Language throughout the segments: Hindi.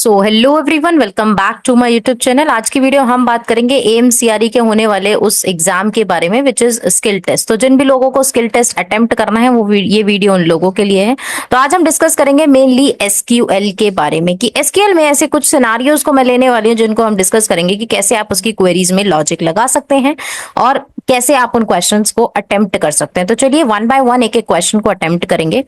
So hello everyone, welcome back to my YouTube channel. आज की वीडियो हम बात करेंगे एएमसीआरई के होने वाले उस एग्जाम के बारे में विच इज स्किल टेस्ट। तो जिन भी लोगों को स्किल टेस्ट अटेम्प्ट करना है वो ये वीडियो उन लोगों के लिए है। तो आज हम डिस्कस करेंगे मेनली एसक्यूएल के बारे में कि एसक्यूएल में ऐसे कुछ सिनारियोज को मैं लेने वाली हूँ जिनको हम डिस्कस करेंगे कि कैसे आप उसकी क्वेरीज में लॉजिक लगा सकते हैं और कैसे आप उन क्वेश्चंस को अटेम्प्ट कर सकते हैं। तो चलिए वन बाय वन एक एक क्वेश्चन को अटेम्प्ट करेंगे।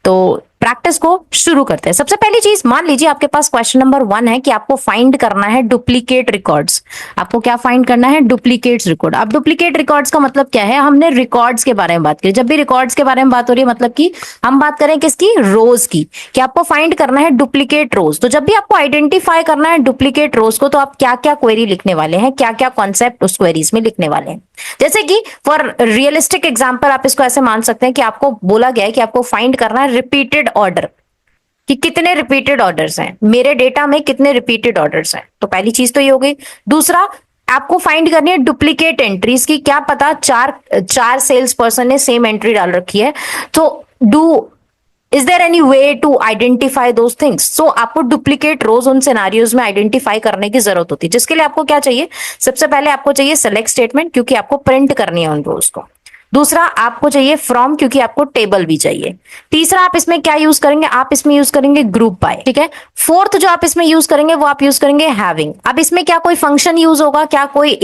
तो प्रैक्टिस को शुरू करते हैं। सबसे पहली चीज, मान लीजिए आपके पास क्वेश्चन नंबर 1 है कि आपको फाइंड करना है डुप्लीकेट रिकॉर्ड्स। आपको क्या फाइंड करना है? Duplicates record. अब डुप्लीकेट रिकॉर्ड्स का मतलब क्या है? हमने रिकॉर्ड्स के बारे में बात की। जब भी रिकॉर्ड्स के बारे में बात हो रही है मतलब कि हम बात करें किसकी? रोज की, कि आपको फाइंड करना है डुप्लीकेट रोज। तो जब भी आपको आइडेंटिफाई करना है डुप्लीकेट रोज को, तो आप क्या क्या क्वेरी लिखने वाले हैं, क्या क्या कॉन्सेप्ट उस क्वेरीज में लिखने वाले हैं। जैसे कि फॉर रियलिस्टिक एग्जाम्पल आप इसको ऐसे मान सकते हैं कि आपको बोला गया है कि आपको फाइंड करना है रिपीटेड ऑर्डर, कि कितने रिपीटेड ऑर्डर्स हैं, मेरे डेटा में कितने रिपीटेड ऑर्डर्स हैं। तो पहली चीज तो ये हो गई। दूसरा, आपको फाइंड करनी है डुप्लीकेट एंट्रीज की। क्या पता चार सेल्स पर्सन ने सेम एंट्री डाल रखी है, तो is there any way to identify those things. So आपको डुप्लीकेट रोज उन सिनारियोज में आइडेंटिफाई करने की जरूरत होती है, जिसके लिए आपको क्या चाहिए? सबसे पहले आपको चाहिए सेलेक्ट स्टेटमेंट, क्योंकि आपको प्रिंट करनी है उन रोज को। दूसरा, आपको चाहिए फ्रॉम, क्योंकि आपको टेबल भी चाहिए। तीसरा, आप इसमें क्या यूज करेंगे? आप इसमें यूज करेंगे ग्रुप बाय, ठीक है। फोर्थ जो आप इसमें यूज करेंगे वो आप यूज करेंगे हैविंग। अब इसमें क्या कोई फंक्शन यूज होगा? क्या कोई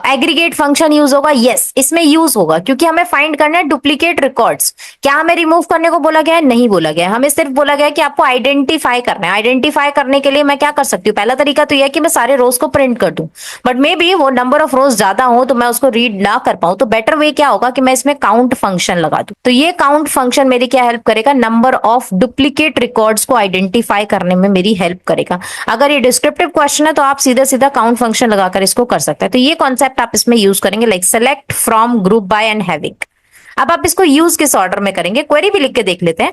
एग्रीगेट फंक्शन यूज होगा? यस, इसमें यूज होगा, क्योंकि हमें फाइंड करना है डुप्लीकेट रिकॉर्ड्स। क्या हमें रिमूव करने को बोला गया है? नहीं बोला गया है। हमें सिर्फ बोला गया है कि आपको आइडेंटिफाई करना है। आइडेंटिफाई करने के लिए मैं क्या कर सकती हूँ? पहला तरीका तो यह है कि मैं सारे रोज को प्रिंट कर दूं, बट मे बी वो नंबर ऑफ रोज ज्यादा हो तो मैं उसको रीड ना कर पाऊं। तो बेटर वे क्या होगा कि मैं इसमें काउंट फंक्शन लगा दूं। तो ये काउंट फंक्शन मेरी क्या हेल्प करेगा? नंबर ऑफ डुप्लीकेट रिकॉर्ड्स को आइडेंटिफाई करने में मेरी हेल्प करेगा। अगर ये डिस्क्रिप्टिव क्वेश्चन है तो आप सीधा सीधा काउंट फंक्शन लगाकर इसको कर सकते हैं। तो ये कॉन्सेप्ट आप इसमें यूज करेंगे, like select, from, group by and having. अब आप इसको यूज किस ऑर्डर में करेंगे, क्वेरी भी लिख के देख लेते हैं।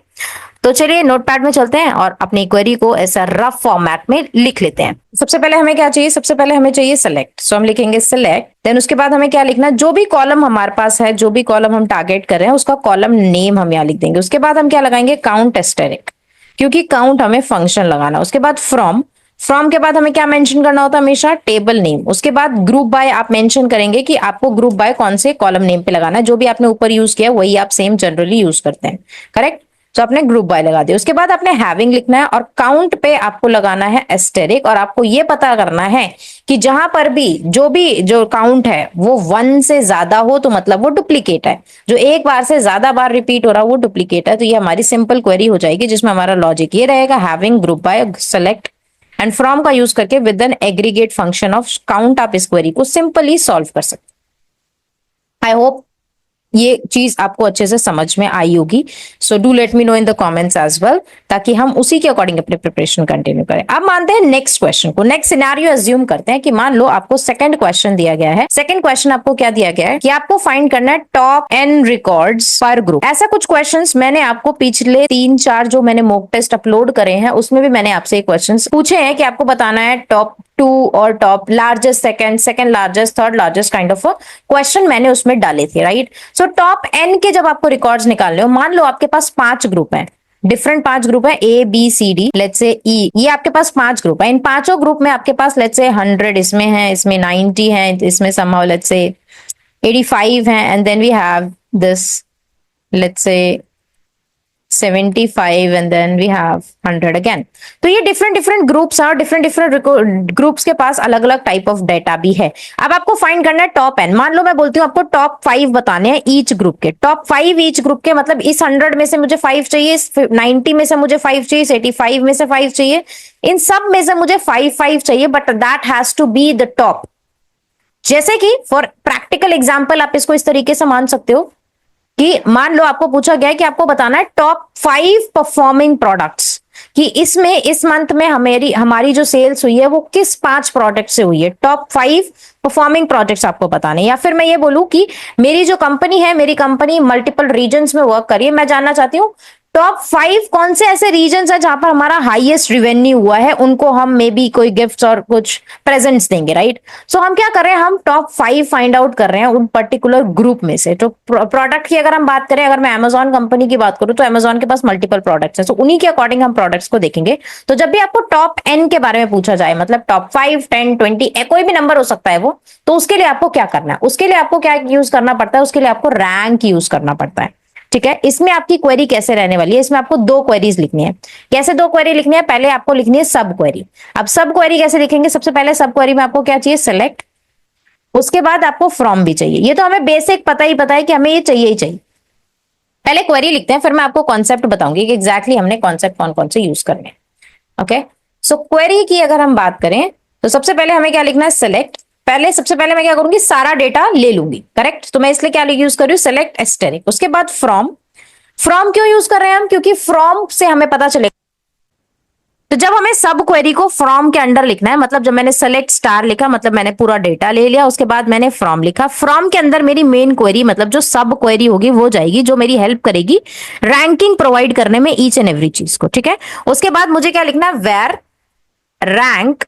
तो चलिए नोटपैड में चलते हैं और अपनी क्वेरी को ऐसा रफ फॉर्मेट में लिख लेते हैं। सबसे पहले हमें क्या चाहिए? सबसे पहले हमें चाहिए सेलेक्ट। सो हम लिखेंगे सेलेक्ट, देन उसके बाद हमें क्या लिखना है? जो भी कॉलम हमारे पास है, जो भी कॉलम हम टारगेट कर रहे हैं, उसका कॉलम नेम हम यहाँ लिख देंगे। उसके बाद हम क्या लगाएंगे? काउंट एस्टेरिक, क्योंकि काउंट हमें फंक्शन लगाना। उसके बाद फ्रॉम के बाद हमें क्या मेंशन करना होता है? हमेशा टेबल नेम। उसके बाद ग्रुप बाय आप मेंशन करेंगे कि आपको ग्रुप बाय कौन से कॉलम नेम पे लगाना है। जो भी आपने ऊपर यूज किया वही आप सेम जनरली यूज करते हैं, करेक्ट। तो आपने ग्रुप बाय लगा दिया। उसके बाद आपने हैविंग लिखना है और काउंट पे आपको लगाना है एस्टेरिक। और आपको ये पता करना है कि जहां पर भी जो काउंट है वो 1 से ज्यादा हो तो मतलब वो डुप्लीकेट है। जो एक बार से ज्यादा बार रिपीट हो रहा है वो डुप्लीकेट है। तो ये हमारी सिंपल क्वेरी हो जाएगी, जिसमें हमारा लॉजिक ये रहेगा, having, group by, select and from का यूज करके with an aggregate function of count आप इस क्वेरी को सिंपली सॉल्व कर सकते हैं। आई होप ये चीज आपको अच्छे से समझ में आई होगी। So do let me know in the comments as well, ताकि हम उसी के अकॉर्डिंग अपने प्रिपरेशन कंटिन्यू करें। अब मानते हैं नेक्स्ट क्वेश्चन को, नेक्स्ट सिनेरियो अज्यूम करते हैं कि मान लो आपको सेकंड क्वेश्चन दिया गया है। सेकंड क्वेश्चन आपको क्या दिया गया है कि आपको फाइंड करना है टॉप n रिकॉर्ड्स पर ग्रुप। ऐसा कुछ क्वेश्चंस मैंने आपको पिछले 3-4 जो मैंने मॉक टेस्ट अपलोड करे हैं उसमें भी मैंने आपसे क्वेश्चंस पूछे हैं कि आपको बताना है टॉप 2 और top largest, second largest, third largest kind of question मैंने उसमें डाले थे, राइट। सो टॉप n के जब आपको रिकॉर्ड्स निकालने हो, मान लो आपके पास 5 ग्रुप हैं, डिफरेंट 5 ग्रुप है, A B C D, let's say E, ये आपके पास 5 ग्रुप है। इन पांचों ग्रुप में आपके पास लेट्स से 100 इसमें है, इसमें 90 है, इसमें समहाउ लेट्स से 85 है, and then we have this let's say 75 and then we have 100 again. तो ये डिफरेंट ग्रुप्स हैं और डिफरेंट ग्रुप्स के पास अलग अलग टाइप ऑफ डेटा भी है। अब आपको फाइंड करना है टॉप n। मान लो मैं बोलती हूँ आपको टॉप 5 बताने हैं ईच ग्रुप के। टॉप 5 ईच ग्रुप के मतलब इस 100 में से मुझे 5 चाहिए, इस 90 में से मुझे 5 चाहिए, इस 85 में से 5 चाहिए, इन सब में से मुझे 5 चाहिए, but that has to be the top. जैसे कि फॉर प्रैक्टिकल एग्जाम्पल आप इसको इस तरीके से मान सकते हो कि मान लो आपको पूछा गया है कि आपको बताना है टॉप 5 परफॉर्मिंग प्रोडक्ट्स, कि इसमें इस मंथ में हमारी जो सेल्स हुई है वो किस 5 प्रोडक्ट से हुई है। टॉप 5 परफॉर्मिंग प्रोडक्ट्स आपको बताने। या फिर मैं ये बोलूं कि मेरी जो कंपनी है, मेरी कंपनी मल्टीपल रीजन्स में वर्क कर रही है, मैं जानना चाहती हूँ टॉप 5 कौन से ऐसे रीजन है जहां पर हमारा हाईएस्ट रिवेन्यू हुआ है, उनको हम मे बी कोई गिफ्ट्स और कुछ प्रेजेंट्स देंगे, राइट। सो हम क्या कर रहे हैं, हम टॉप 5 फाइंड आउट कर रहे हैं उन पर्टिकुलर ग्रुप में से। तो प्रोडक्ट की अगर हम बात करें, अगर मैं अमेजॉन कंपनी की बात करूं तो अमेजॉन के पास मल्टीपल प्रोडक्ट्स हैं, सो उन्हीं के अकॉर्डिंग हम प्रोडक्ट्स को देखेंगे। तो जब भी आपको टॉप एन के बारे में पूछा जाए, मतलब टॉप 5, 10, 20 कोई भी नंबर हो सकता है वो, तो उसके लिए आपको क्या करना है, उसके लिए आपको क्या यूज करना पड़ता है, उसके लिए आपको रैंक यूज करना पड़ता है, ठीक है। इसमें आपकी क्वेरी कैसे रहने वाली है, इसमें आपको 2 क्वेरीज लिखनी है। कैसे 2 क्वेरी लिखनी है, पहले आपको लिखनी है सब क्वेरी। अब सब क्वेरी कैसे लिखेंगे, सबसे पहले सब क्वेरी में आपको क्या चाहिए, सेलेक्ट, उसके बाद आपको फ्रॉम भी चाहिए। ये तो हमें बेसिक पता है कि हमें ये चाहिए ही चाहिए। पहले क्वेरी लिखते हैं, फिर मैं आपको कॉन्सेप्ट बताऊंगी कि एग्जैक्टली हमने कॉन्सेप्ट कौन कौन से यूज करने हैं। ओके, सो क्वेरी की अगर हम बात करें तो सबसे पहले हमें क्या लिखना है, सेलेक्ट। पहले सबसे पहले मैं क्या करूंगी, सारा डेटा ले लूंगी, करेक्ट। तो मैं इसलिए क्या यूज कर रही हूँ, सेलेक्ट एस्टेरिक। उसके बाद फ्रॉम। फ्रॉम क्यों यूज कर रहे हैं हम, क्योंकि फ्रॉम से हमें पता चलेगा। तो जब हमें सब क्वेरी को फ्रॉम के अंडर लिखना है, मतलब जब मैंने सेलेक्ट स्टार लिखा, मतलब मैंने पूरा डेटा ले लिया, उसके बाद मैंने फ्रॉम लिखा। फ्रॉम के अंदर मेरी मेन क्वेरी, मतलब जो सब क्वेरी होगी वो जाएगी, जो मेरी हेल्प करेगी रैंकिंग प्रोवाइड करने में ईच एंड एवरी चीज को, ठीक है। उसके बाद मुझे क्या लिखना है, where rank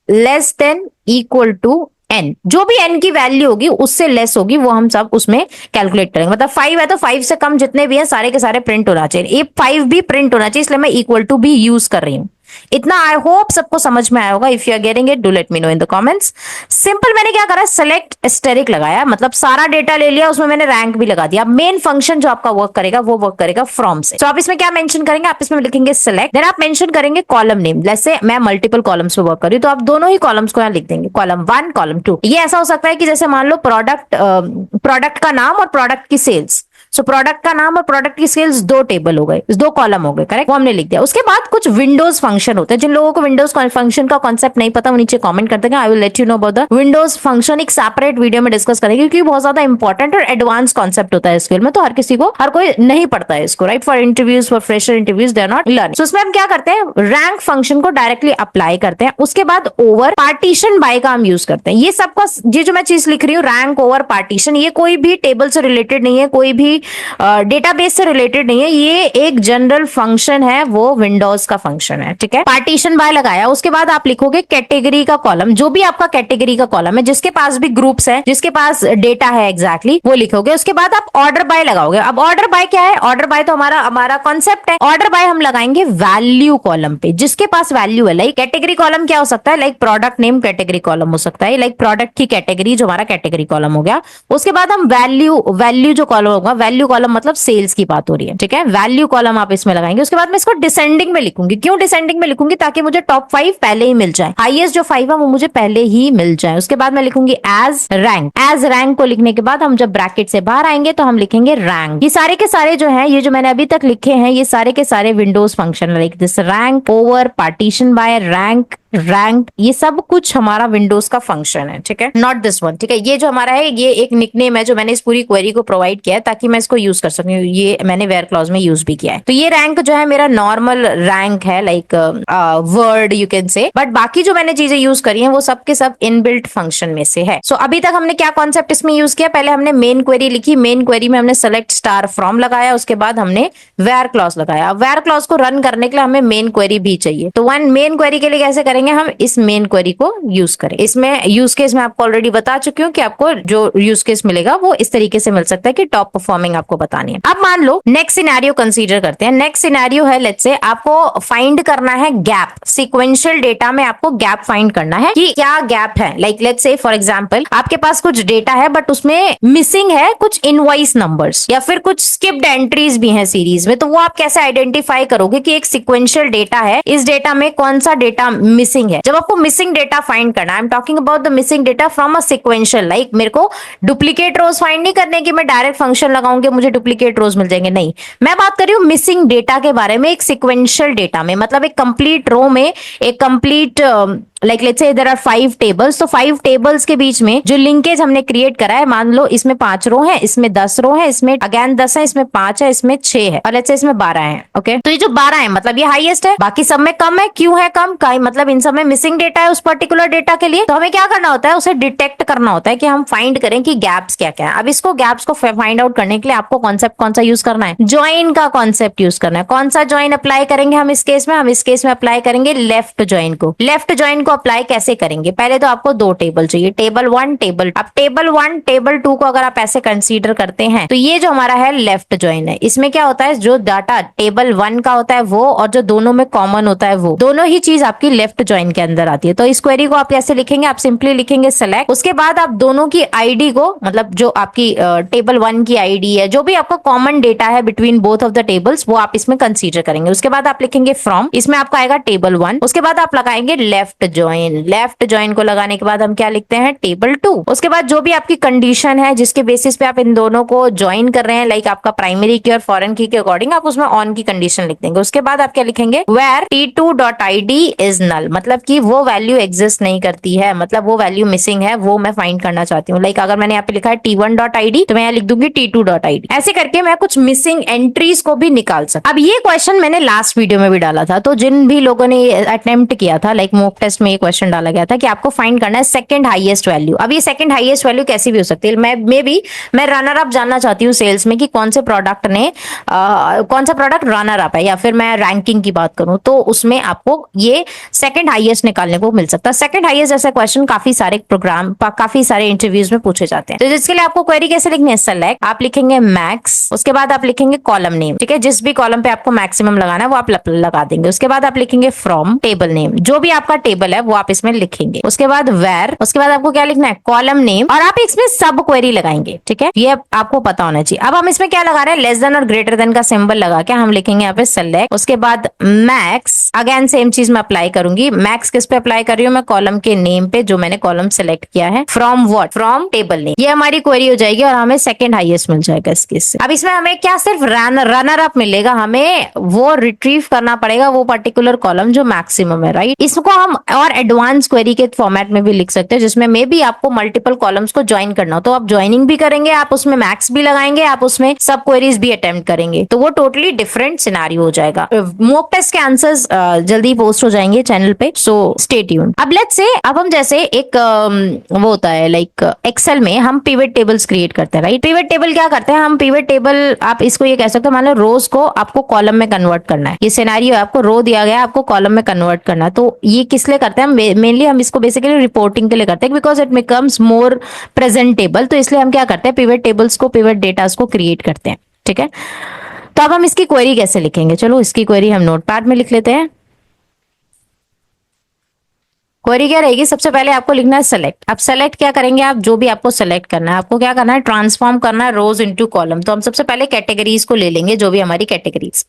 less than equal to N. जो भी एन की वैल्यू होगी उससे लेस होगी, वो हम सब उसमें कैलकुलेट करेंगे। मतलब 5 है तो 5 से कम जितने भी हैं सारे के सारे प्रिंट होना चाहिए। ये 5 भी प्रिंट होना चाहिए, इसलिए मैं इक्वल टू भी यूज कर रही हूं। इतना आई होप सबको समझ में आया होगा। If you are getting it, do let me know in the comments. Simple मैंने क्या करा, सेलेक्ट एस्टेरिक लगाया, मतलब सारा डेटा ले लिया, उसमें मैंने रैंक भी लगा दिया। मेन फंक्शन जो आपका वर्क करेगा वो वर्क करेगा फ्रॉम से। तो आप इसमें क्या मेंशन करेंगे, आप इसमें लिखेंगे सेलेक्ट, देन आप मेंशन करेंगे कॉलम नेम। जैसे मैं मल्टीपल कॉलम्स पे वर्क कर रही हूं तो आप दोनों ही कॉलम्स को यहां लिख देंगे, कॉलम 1, कॉलम 2। ये ऐसा हो सकता है कि जैसे मान लो प्रोडक्ट का नाम और प्रोडक्ट की सेल्स, सो प्रोडक्ट का नाम और प्रोडक्ट की सेल्स 2 टेबल हो गए, 2 कॉलम हो गए, करेक्ट, वो हमने लिख दिया। उसके बाद कुछ विंडोज फंक्शन होते हैं। जिन लोगों को विंडोज फंक्शन का कॉन्सेप्ट नहीं पता वो नीचे कमेंट कर देंगे, I will let you know about the Windows function. एक सेपरेट वीडियो में डिस्कस करेंगे क्योंकि बहुत ज्यादा इंपॉर्टेंट और एडवांस कॉन्सेप्ट होता है इस फील्ड में, तो हर कोई नहीं पढ़ता है इसको, right. For interviews, for fresher interviews, they are not learning. So उसमें हम क्या करते हैं, रैंक फंक्शन को डायरेक्टली अप्लाई करते हैं। उसके बाद ओवर पार्टीशन बाय का हम यूज करते हैं। ये सबका, ये जो मैं चीज लिख रही हूँ रैंक ओवर पार्टीशन, ये कोई भी टेबल से रिलेटेड नहीं है, कोई भी डेटाबेस से रिलेटेड नहीं है, ये एक जनरल फंक्शन है, वो विंडोज का फंक्शन है, ठीक है। पार्टीशन बाय लगाया, उसके बाद आप लिखोगे कैटेगरी का कॉलम। जो भी आपका कैटेगरी का कॉलम है, जिसके पास भी ग्रुप्स है, जिसके पास डेटा है एग्जैक्टली, वो लिखोगे। उसके बाद आप ऑर्डर बाय लगाओगे। अब ऑर्डर बाय क्या है, ऑर्डर बाय तो हमारा कॉन्सेप्ट है। ऑर्डर बाय हम लगाएंगे वैल्यू कॉलम पे, जिसके पास वैल्यू है। लाइक कैटेगरी कॉलम क्या हो सकता है, like product name category column हो सकता है, लाइक प्रोडक्ट की कैटेगरी जो हमारा कैटेगरी कॉलम हो गया। उसके बाद हम वैल्यू जो कॉलम होगा, वैल्यू कॉलम मतलब सेल्स की बात हो रही है, ठीक है। वैल्यू कॉलम आप इसमें लगाएंगे। उसके बाद मैं इसको डिसेंडिंग में लिखूंगी। क्यों डिसेंडिंग में लिखूंगी, ताकि मुझे टॉप 5 पहले ही मिल जाए, हाईएस्ट जो 5 है वो मुझे पहले ही मिल जाए। उसके बाद मैं लिखूंगी एज रैंक। एज रैंक को लिखने के बाद हम जब ब्रैकेट से बाहर आएंगे तो हम लिखेंगे रैंक। ये सारे के सारे जो है, ये जो मैंने अभी तक लिखे हैं, ये सारे के सारे windows function, like this rank, over, partition by, rank, ये सब कुछ हमारा विंडोज का फंक्शन है, ठीक है। नॉट दिस वन, ठीक है। ये जो हमारा है, ये एक निकनेम है जो मैंने इस पूरी क्वेरी को प्रोवाइड किया है ताकि मैं इसको यूज कर सकूं। ये मैंने वेयर क्लॉज में यूज भी किया है। तो ये रैंक जो है मेरा नॉर्मल रैंक है, like word you can say. But बाकी जो मैंने चीजें यूज करी हैं वो सब के सब इनबिल्ट फंक्शन में से है। सो अभी तक हमने क्या कॉन्सेप्ट इसमें यूज किया, पहले हमने मेन क्वेरी लिखी, मेन क्वेरी में हमने सेलेक्ट स्टार फ्रॉम लगाया, उसके बाद हमने वेयर क्लॉज लगाया। वेयर क्लॉज को रन करने के लिए हमें मेन क्वेरी भी चाहिए। तो मेन क्वेरी के लिए कैसे करेंगे, हम इस मेन क्वेरी को यूज करें। इसमें यूज केस मैं आपको ऑलरेडी बता चुकी हूँ कि आपको जो यूज केस मिलेगा वो इस तरीके से मिल सकता है कि टॉप परफॉर्मिंग आपको बतानी है। अब मान लो नेक्स्ट सिनेरियो कंसीडर करते हैं। नेक्स्ट सिनेरियो है, लेट्स से आपको फाइंड करना है गैप, सीक्वेंशियल डेटा में आपको गैप फाइंड करना है कि क्या गैप है। लाइक लेट्स से फॉर एग्जांपल आपके पास कुछ डेटा है बट उसमें मिसिंग है कुछ इनवॉइस नंबर्स या फिर कुछ स्किप्ड एंट्रीज भी हैं सीरीज में। तो वो आप कैसे आइडेंटिफाई करोगे कि एक सीक्वेंशियल डेटा है, इस डेटा में कौन सा डेटा मिसिंग है। जब आपको मिसिंग डेटा फाइंड करना है, I am talking about the missing data from a sequential, like मेरे को डुप्लीकेट रोज फाइंड नहीं करने की मैं डायरेक्ट फंक्शन लगाऊंगी मुझे डुप्लीकेट रोज मिल जाएंगे, नहीं। मैं बात कर रही हूँ मिसिंग डेटा के बारे में, एक सीक्वेंशियल डेटा में, मतलब एक कंप्लीट रो में एक complete like let's say there are 5 tables, तो 5 टेबल्स के बीच में जो लिंकेज हमने क्रिएट करा है, मान लो इसमें 5 रो है, इसमें 10 रो है, इसमें अगेन 10 है, इसमें 5 है, इसमें 6 है, और लेट्स से इसमें 12 है। ओके, तो ये जो 12 है मतलब ये हाईएस्ट है, बाकी सब में कम है। क्यों है कम का मतलब इन सब में मिसिंग डेटा है उस पर्टिकुलर डेटा के लिए। तो हमें क्या करना होता है, उसे डिटेक्ट करना होता है कि हम फाइंड करें कि गैप्स क्या क्या है। अब इसको गैप्स को फाइंड आउट करने के लिए आपको कॉन्सेप्ट कौन सा यूज करना है, ज्वाइन का कॉन्सेप्ट यूज करना है। कौन सा ज्वाइन अप्लाई करेंगे हम इस केस में, हम इस केस में अप्लाई करेंगे लेफ्ट ज्वाइन को। लेफ्ट ज्वाइन को अप्लाई कैसे करेंगे, पहले तो आपको 2 टेबल चाहिए, टेबल 1 टेबल। अब टेबल 1 टेबल 2 को अगर आप ऐसे कंसीडर करते हैं तो ये जो हमारा है लेफ्ट ज्वाइन है। इसमें क्या होता है, जो डाटा टेबल 1 का होता है वो और जो दोनों में कॉमन होता है वो दोनों ही चीज आपकी लेफ्ट ज्वाइन के अंदर आती है। तो इस क्वेरी को आप कैसे लिखेंगे, आप सिंपली लिखेंगे सेलेक्ट, उसके बाद आप दोनों की आईडी को, मतलब जो आपकी टेबल 1 की आईडी है, जो भी आपका कॉमन डेटा है between both of the tables, वो आप इसमें कंसीडर करेंगे। उसके बाद आप लिखेंगे फ्रॉम, इसमें आपका आएगा टेबल 1, उसके बाद आप लगाएंगे लेफ्ट ज्वाइन। लेफ्ट ज्वाइन को लगाने के बाद हम क्या लिखते हैं, टेबल 2। उसके बाद जो भी आपकी कंडीशन है जिसके बेसिस पे आप इन दोनों को ज्वाइन कर रहे हैं, लाइक आपका प्राइमरी की और फॉरेन की के अकॉर्डिंग आप उसमें ऑन की कंडीशन लिख देंगे। उसके बाद आप क्या लिखेंगे, वेयर t2.id इज नल, मतलब कि वो वैल्यू एग्जिस्ट नहीं करती है, मतलब वो वैल्यू मिसिंग है, वो मैं फाइंड करना चाहती हूँ। लाइक अगर मैंने यहाँ पे लिखा है t1.id तो मैं यहाँ लिख दूंगी t2.id। ऐसे करके मैं कुछ मिसिंग एंट्रीज को भी निकाल सकती। अब ये क्वेश्चन मैंने लास्ट वीडियो में भी डाला था, तो जिन भी लोगों ने अटेम्प्ट किया था, लाइक मॉक टेस्ट में ये क्वेश्चन डाला गया था कि आपको फाइंड करना है सेकंड हाईएस्ट वैल्यू। अब ये सेकंड हाईएस्ट वैल्यू कैसी भी हो सकती है, मैं रनर अप जानना चाहती हूँ सेल्स में कि कौन से प्रोडक्ट ने कौन सा प्रोडक्ट रनर अप है, या फिर मैं रैंकिंग की बात करूं तो उसमें आपको ये सेकंड हाईएस्ट निकालने को मिल सकता है। सेकंड हाईएस्ट जैसा क्वेश्चन काफी सारे प्रोग्राम, काफी सारे इंटरव्यूज में पूछे जाते हैं। तो जिसके लिए आपको क्वेरी कैसे लिखनी है, सेलेक्ट, आप लिखेंगे मैक्स, उसके बाद आप लिखेंगे कॉलम नेम, ठीक है, जिस भी कॉलम पे आपको मैक्सिमम लगाना है वो आप लगा देंगे। उसके बाद आप लिखेंगे फ्रॉम टेबल नेम, जो भी आपका टेबल है वो आप इसमें लिखेंगे। उसके बाद वेर, उसके बाद आपको क्या लिखना है, कॉलम नेम, और आप इसमें सब क्वेरी लगाएंगे, ठीक है, ये आपको पता होना चाहिए। अब हम इसमें क्या लगा रहे हैं, लेस देन और ग्रेटर देन का सिंबल लगा के हम लिखेंगे यहाँ पे सेलेक्ट। उसके बाद मैक्स, अगेन सेम चीज मैं अप्लाई करूंगी। मैक्स किस पे अप्लाई कर रही हूँ मैं, कॉलम के नेम पे, जो मैंने कॉलम सेलेक्ट किया है। From what, from table name. ये हमारी क्वेरी हो जाएगी और हमें सेकंड हाईएस्ट मिल जाएगा इस केस से। अब इसमें हमें क्या सिर्फ रनर अप मिलेगा, हमें वो रिट्रीव करना पड़ेगा वो पर्टिकुलर कॉलम जो मैक्सिमम है, राइट। इसको हम और एडवांस क्वेरी के फॉर्मेट में भी लिख सकते हैं, जिसमें मे बी आपको मल्टीपल कॉलम्स को ज्वाइन करना हो, तो आप ज्वाइनिंग भी करेंगे, आप उसमें मैक्स भी लगाएंगे, आप उसमें सब क्वेरीज भी अटेम्प्ट करेंगे, तो वो टोटली डिफरेंट सिनेरियो हो जाएगा। मॉक टेस्ट के आंसर्स जल्दी पोस्ट हो जाएंगे चैनल पे, सो स्टे ट्यून्ड। अब लेट्स से अब हम जैसे एक वो होता है लाइक एक्सेल में हम पिवट टेबल्स क्रिएट करते हैं, राइट। पिवट टेबल क्या करते हैं हम, पिवट टेबल आप इसको ये कह सकते हो, मान लो रोज को आपको कॉलम में कन्वर्ट करना है। ये सिनेरियो है, आपको रो दिया गया है, आपको कॉलम में कन्वर्ट करना है। तो ये किस लिए करते हैं, मेनली हम इसको बेसिकली रिपोर्टिंग के लिए करते हैं, because it becomes more presentable. तो इसलिए हम क्या करते हैं, पिवट टेबल्स को, पिवट डेटास को क्रिएट करते हैं, ठीक है। तो अब हम इसकी क्वेरी कैसे लिखेंगे, चलो इसकी क्वेरी हम नोटपैड में लिख लेते हैं। क्वेरी क्या रहेगी, सबसे पहले आपको लिखना है सेलेक्ट। अब सेलेक्ट क्या करेंगे आप, जो भी आपको सेलेक्ट करना है, आपको क्या करना है, ट्रांसफॉर्म करना है रोज इनटू कॉलम। तो हम सबसे पहले कैटेगरीज को ले लेंगे, जो भी हमारी कैटेगरीज।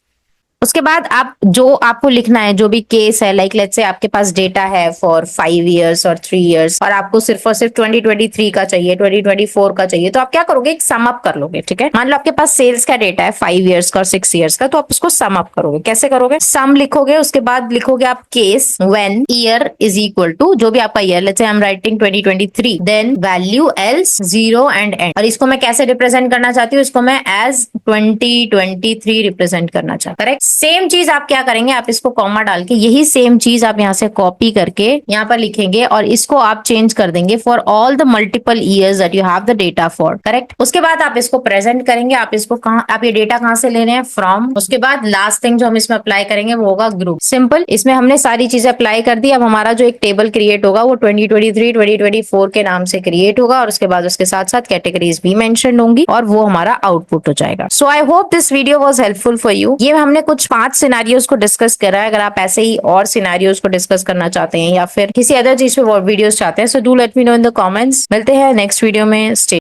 उसके बाद आप जो आपको लिखना है, जो भी केस है, लाइक लेट्स से आपके पास डेटा है फॉर 5 इयर्स और 3 इयर्स और आपको सिर्फ और सिर्फ 2023 का चाहिए, 2024 का चाहिए, तो आप क्या करोगे, एक सम अप कर लोगे, ठीक है। मान लो आपके पास सेल्स का डेटा है 5 इयर्स का और 6 इयर्स का, तो आप उसको सम अप करोगे। कैसे करोगे, सम लिखोगे, उसके बाद लिखोगे आप case when year is equal to जो भी आपका year, let's say I am writing 2023, then value else 0 end end. और इसको मैं कैसे रिप्रेजेंट करना चाहती हूँ, इसको मैं एज 2023 रिप्रेजेंट करना चाहती हूँ, करेक्ट। सेम चीज आप क्या करेंगे, आप इसको कॉमा डाल के यही सेम चीज आप यहाँ से कॉपी करके यहाँ पर लिखेंगे और इसको आप चेंज कर देंगे for all the multiple years that you have the data for, correct. उसके बाद आप इसको प्रेजेंट करेंगे, आप इसको कहाँ, आप ये डेटा कहाँ से ले रहे हैं, फ्रॉम। उसके बाद लास्ट थिंग जो हम इसमें अप्लाई करेंगे वो होगा ग्रुप, सिंपल। इसमें हमने सारी चीजें अप्लाई कर दी। अब हमारा जो एक टेबल क्रिएट होगा वो 2023 2024 के नाम से क्रिएट होगा और उसके बाद उसके साथ साथ कैटेगरीज भी मेंशन होंगी और वो हमारा आउटपुट हो जाएगा। So I hope this video was helpful for you. ये हमने कुछ 5 सिनेरियोज को डिस्कस करा है। अगर आप ऐसे ही और सिनेरियोज को डिस्कस करना चाहते हैं या फिर किसी अदर चीज पे वीडियोस चाहते हैं, सो do let me know in the comments. मिलते हैं नेक्स्ट वीडियो में, स्टे